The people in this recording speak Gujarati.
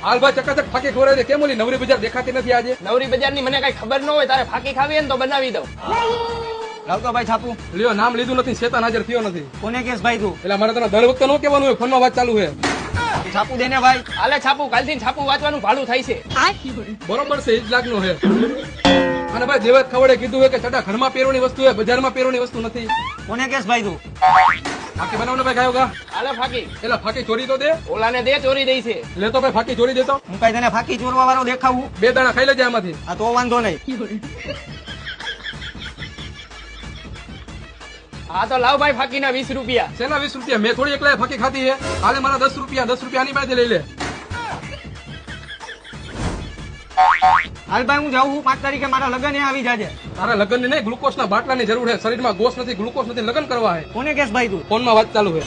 હાલ ભાઈ ચકાચક ફાકી ખવડાવી દે. કેમ ઓલી નવરી બજાર દેખાતી નથી આજે? નવરી બજારની મને કઈ ખબર ન હોય, તારે ફાકી ખાવી હોય ને તો બનાવી દઉં. લાવતો ભાઈ છાપું. લ્યો, નામ લીધું નથી, શેતાન હાજર થયો નથી. કોને કેસ ભાઈ તું? એટલે મારે તને દર વખતે ન કહેવાનું હોય, ફોનમાં વાત ચાલુ છે. છાપું દેને ભાઈ. હાલે છાપું, કાલથી છાપું વાંચવાનું ભાડું થાય છે. બરોબર છે, 1 લાખનું છે. અને ભાઈ દેવત ખવડે કીધું હોય કે ચડા ઘરમાં પહેરવાની વસ્તુ છે, બજારમાં પહેરવાની વસ્તુ નથી. કોને કેસ ભાઈ તું? ફાકી બનાવને ભાઈ ગાયો ગા. હાલે ફાકી, એટલે ફાકી ચોરી તો દે. ઓલાને દે, ચોરી દઈ છે. લેતો ભાઈ, ફાકી ચોરી દેતો. હું કઈ તને ફાકી ચોરવા વાળો દેખાવું? 2 દાણા ખાઈ લેજે આમાંથી. આ તો વાંધો નહીં. હા તો લાવ ભાઈ ફાકીના 20 રૂપિયા. શેના 20 રૂપિયા? મેં થોડી એકલા ફાકી ખાધી છે. હાલે મારા 10 રૂપિયા, 10 રૂપિયા આની પાસેથી લઈ લે. હાલ ભાઈ હું જાઉં છું, 5 તારીખે મારા લગ્ન એ આવી જાજે. તારા લગ્ન ની નહીં, ગ્લુકોઝના બાટલાની જરૂર છે. શરીરમાં ગોસ નથી, ગ્લુકોઝ નથી, લગ્ન કરવા છે. કોને કેસ ભાઈ તું? ફોનમાં વાત ચાલુ છે.